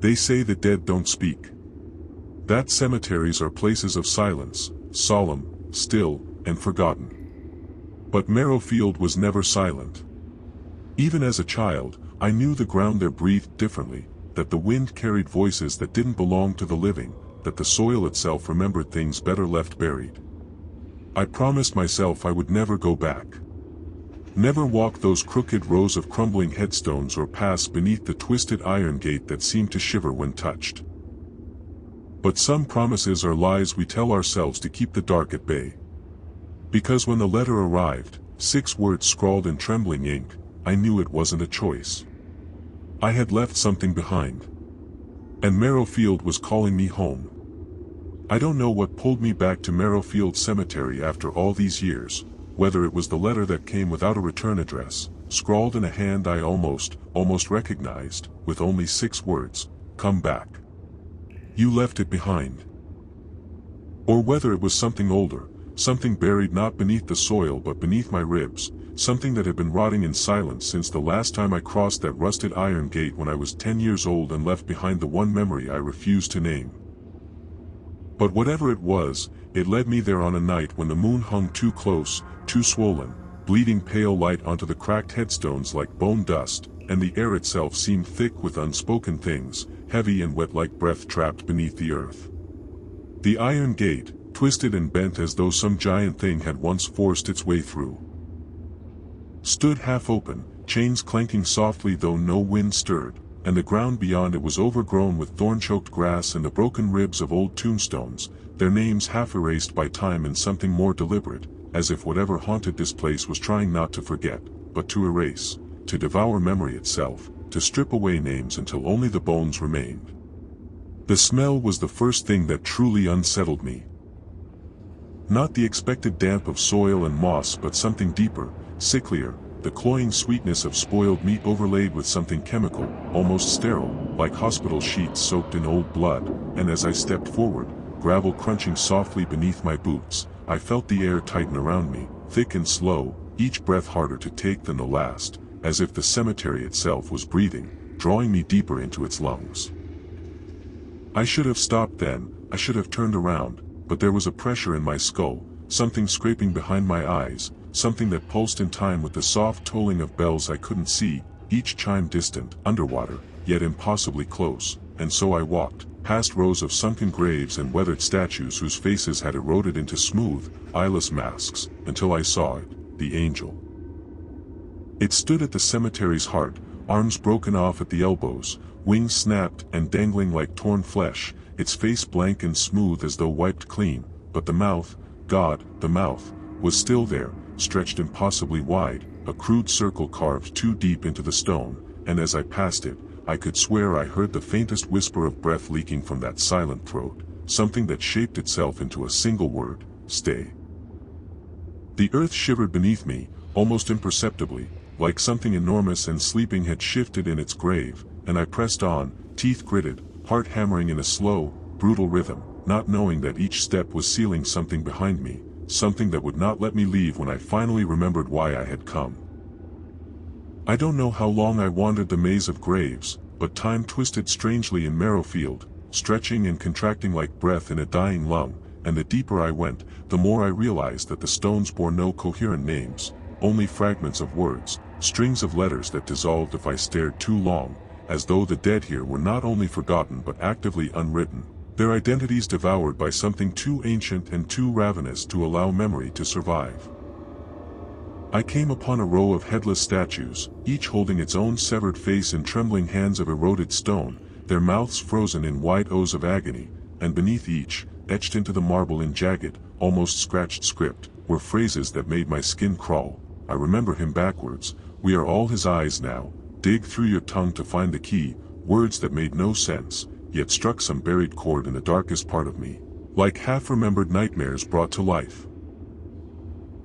They say the dead don't speak. That cemeteries are places of silence, solemn, still, and forgotten. But Marrowfield was never silent. Even as a child, I knew the ground there breathed differently, that the wind carried voices that didn't belong to the living, that the soil itself remembered things better left buried. I promised myself I would never go back. Never walk those crooked rows of crumbling headstones or pass beneath the twisted iron gate that seemed to shiver when touched. But some promises are lies we tell ourselves to keep the dark at bay. Because when the letter arrived, 6 words scrawled in trembling ink, I knew it wasn't a choice. I had left something behind. And Marrowfield was calling me home. I don't know what pulled me back to Marrowfield Cemetery after all these years, whether it was the letter that came without a return address, scrawled in a hand I almost recognized, with only 6 words, "Come back. You left it behind." Or whether it was something older, something buried not beneath the soil but beneath my ribs, something that had been rotting in silence since the last time I crossed that rusted iron gate when I was 10 years old and left behind the one memory I refused to name. But whatever it was, it led me there on a night when the moon hung too close, too swollen, bleeding pale light onto the cracked headstones like bone dust, and the air itself seemed thick with unspoken things, heavy and wet like breath trapped beneath the earth. The iron gate, twisted and bent as though some giant thing had once forced its way through, stood half open, chains clanking softly though no wind stirred, and the ground beyond it was overgrown with thorn-choked grass and the broken ribs of old tombstones, their names half erased by time and something more deliberate, as if whatever haunted this place was trying not to forget, but to erase, to devour memory itself, to strip away names until only the bones remained. The smell was the first thing that truly unsettled me. Not the expected damp of soil and moss but something deeper, sicklier, the cloying sweetness of spoiled meat overlaid with something chemical, almost sterile, like hospital sheets soaked in old blood, and as I stepped forward, gravel crunching softly beneath my boots, I felt the air tighten around me, thick and slow, each breath harder to take than the last, as if the cemetery itself was breathing, drawing me deeper into its lungs. I should have stopped then, I should have turned around, but there was a pressure in my skull, something scraping behind my eyes, something that pulsed in time with the soft tolling of bells I couldn't see, each chime distant, underwater, yet impossibly close, and so I walked, past rows of sunken graves and weathered statues whose faces had eroded into smooth, eyeless masks, until I saw it, the angel. It stood at the cemetery's heart, arms broken off at the elbows, wings snapped and dangling like torn flesh, its face blank and smooth as though wiped clean, but the mouth, God, the mouth, was still there, stretched impossibly wide, a crude circle carved too deep into the stone, and as I passed it, I could swear I heard the faintest whisper of breath leaking from that silent throat, something that shaped itself into a single word, stay. The earth shivered beneath me, almost imperceptibly, like something enormous and sleeping had shifted in its grave, and I pressed on, teeth gritted, heart hammering in a slow, brutal rhythm, not knowing that each step was sealing something behind me, something that would not let me leave when I finally remembered why I had come. I don't know how long I wandered the maze of graves, but time twisted strangely in Marrowfield, stretching and contracting like breath in a dying lung, and the deeper I went, the more I realized that the stones bore no coherent names, only fragments of words, strings of letters that dissolved if I stared too long, as though the dead here were not only forgotten but actively unwritten, their identities devoured by something too ancient and too ravenous to allow memory to survive. I came upon a row of headless statues, each holding its own severed face in trembling hands of eroded stone, their mouths frozen in wide O's of agony, and beneath each, etched into the marble in jagged, almost scratched script, were phrases that made my skin crawl. I remember him backwards, we are all his eyes now, dig through your tongue to find the key, words that made no sense, yet struck some buried chord in the darkest part of me, like half-remembered nightmares brought to life.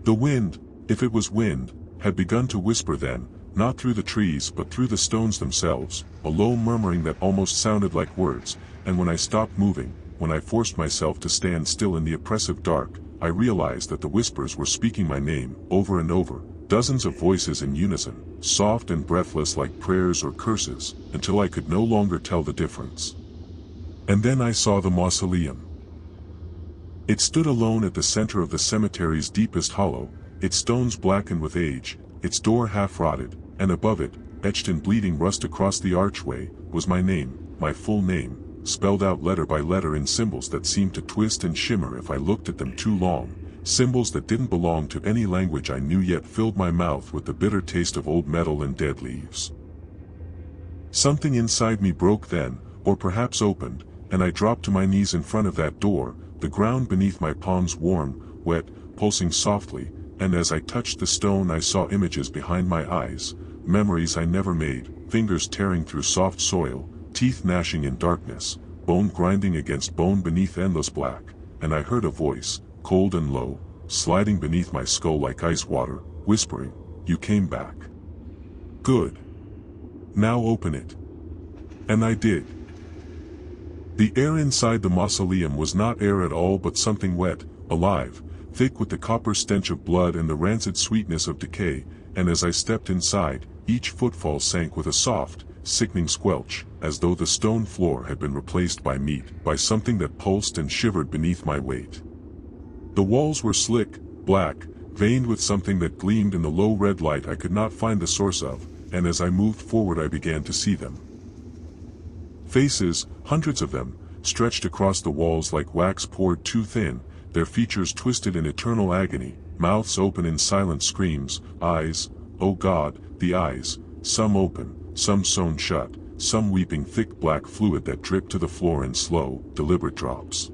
The wind, if it was wind, had begun to whisper then, not through the trees but through the stones themselves, a low murmuring that almost sounded like words, and when I stopped moving, when I forced myself to stand still in the oppressive dark, I realized that the whispers were speaking my name, over and over, dozens of voices in unison, soft and breathless like prayers or curses, until I could no longer tell the difference. And then I saw the mausoleum. It stood alone at the center of the cemetery's deepest hollow, its stones blackened with age, its door half-rotted, and above it, etched in bleeding rust across the archway, was my name, my full name, spelled out letter by letter in symbols that seemed to twist and shimmer if I looked at them too long, symbols that didn't belong to any language I knew yet filled my mouth with the bitter taste of old metal and dead leaves. Something inside me broke then, or perhaps opened, and I dropped to my knees in front of that door, the ground beneath my palms warm, wet, pulsing softly, and as I touched the stone I saw images behind my eyes, memories I never made, fingers tearing through soft soil, teeth gnashing in darkness, bone grinding against bone beneath endless black, and I heard a voice, cold and low, sliding beneath my skull like ice water, whispering, "You came back. Good. Now open it." And I did. The air inside the mausoleum was not air at all but something wet, alive, thick with the copper stench of blood and the rancid sweetness of decay, and as I stepped inside, each footfall sank with a soft, sickening squelch, as though the stone floor had been replaced by meat, by something that pulsed and shivered beneath my weight. The walls were slick, black, veined with something that gleamed in the low red light I could not find the source of, and as I moved forward I began to see them. Faces, hundreds of them, stretched across the walls like wax poured too thin, their features twisted in eternal agony, mouths open in silent screams, eyes, oh God, the eyes, some open, some sewn shut, some weeping thick black fluid that dripped to the floor in slow, deliberate drops.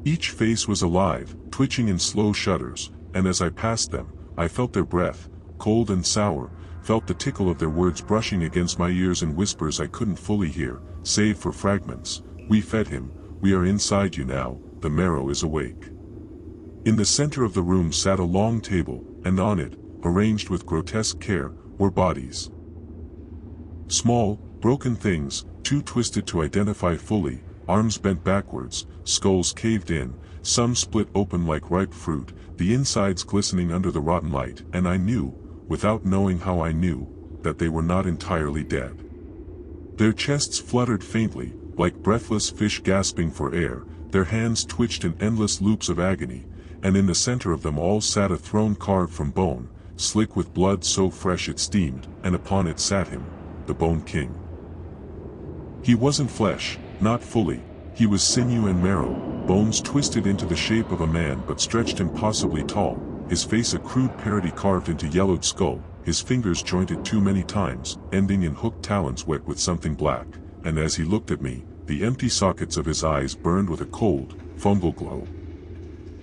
Each face was alive, twitching in slow shudders, and as I passed them, I felt their breath, cold and sour, felt the tickle of their words brushing against my ears in whispers I couldn't fully hear, save for fragments. "We fed him, we are inside you now, the marrow is awake." In the center of the room sat a long table, and on it, arranged with grotesque care, were bodies. Small, broken things, too twisted to identify fully, arms bent backwards, skulls caved in, some split open like ripe fruit, the insides glistening under the rotten light, and I knew, without knowing how I knew, that they were not entirely dead. Their chests fluttered faintly, like breathless fish gasping for air, their hands twitched in endless loops of agony, and in the center of them all sat a throne carved from bone, slick with blood so fresh it steamed, and upon it sat him, the Bone King. He wasn't flesh, not fully, he was sinew and marrow, bones twisted into the shape of a man but stretched impossibly tall, his face a crude parody carved into yellowed skull, his fingers jointed too many times, ending in hooked talons wet with something black, and as he looked at me, the empty sockets of his eyes burned with a cold, fungal glow.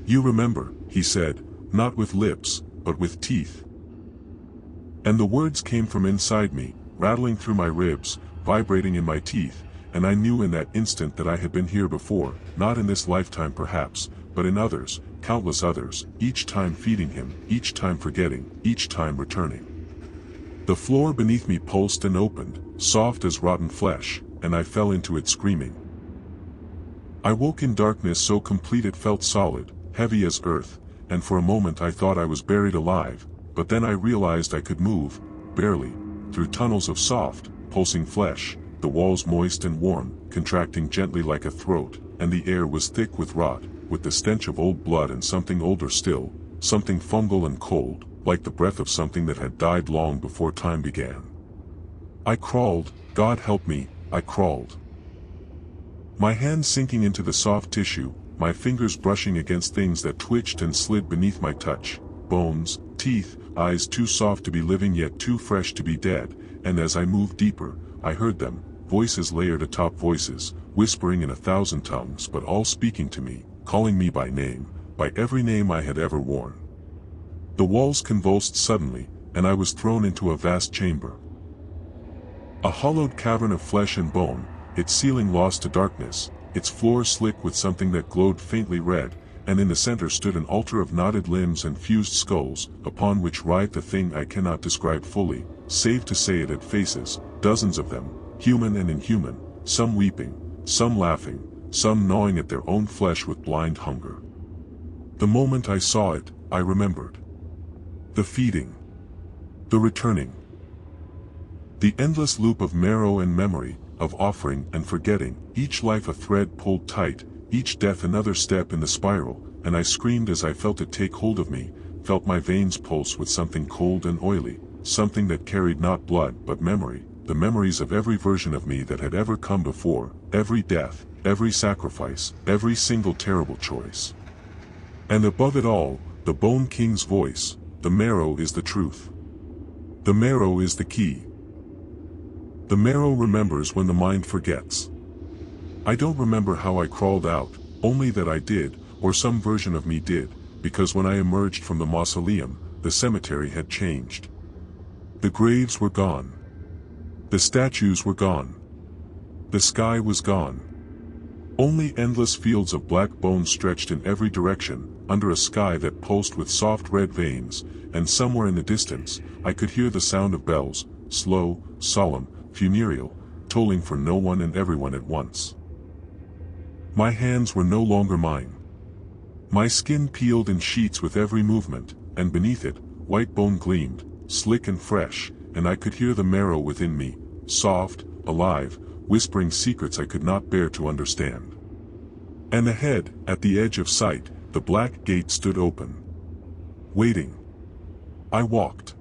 "You remember," he said, not with lips, but with teeth. And the words came from inside me, rattling through my ribs, vibrating in my teeth, and I knew in that instant that I had been here before, not in this lifetime perhaps, but in others, countless others, each time feeding him, each time forgetting, each time returning. The floor beneath me pulsed and opened, soft as rotten flesh, and I fell into it screaming. I woke in darkness so complete it felt solid, heavy as earth, and for a moment I thought I was buried alive, but then I realized I could move, barely, through tunnels of soft, pulsing flesh, the walls moist and warm, contracting gently like a throat, and the air was thick with rot, with the stench of old blood and something older still, something fungal and cold, like the breath of something that had died long before time began. I crawled, God help me, I crawled. My hands sinking into the soft tissue, my fingers brushing against things that twitched and slid beneath my touch, bones, teeth, eyes too soft to be living yet too fresh to be dead, and as I moved deeper, I heard them, voices layered atop voices, whispering in 1,000 tongues but all speaking to me, calling me by name, by every name I had ever worn. The walls convulsed suddenly, and I was thrown into a vast chamber. A hollowed cavern of flesh and bone, its ceiling lost to darkness, its floor slick with something that glowed faintly red, and in the center stood an altar of knotted limbs and fused skulls, upon which writhed the thing I cannot describe fully, save to say it had faces, dozens of them, human and inhuman, some weeping, some laughing, some gnawing at their own flesh with blind hunger. The moment I saw it, I remembered. The feeding. The returning. The endless loop of marrow and memory, of offering and forgetting, each life a thread pulled tight, each death another step in the spiral, and I screamed as I felt it take hold of me, felt my veins pulse with something cold and oily, something that carried not blood but memory, the memories of every version of me that had ever come before, every death, every sacrifice, every single terrible choice. And above it all, the Bone King's voice, the marrow is the truth. The marrow is the key. The marrow remembers when the mind forgets. I don't remember how I crawled out, only that I did, or some version of me did, because when I emerged from the mausoleum, the cemetery had changed. The graves were gone. The statues were gone. The sky was gone. Only endless fields of black bones stretched in every direction, under a sky that pulsed with soft red veins, and somewhere in the distance, I could hear the sound of bells, slow, solemn, funereal, tolling for no one and everyone at once. My hands were no longer mine. My skin peeled in sheets with every movement, and beneath it, white bone gleamed, slick and fresh, and I could hear the marrow within me, soft, alive, whispering secrets I could not bear to understand. And ahead, at the edge of sight, the black gate stood open. Waiting. I walked.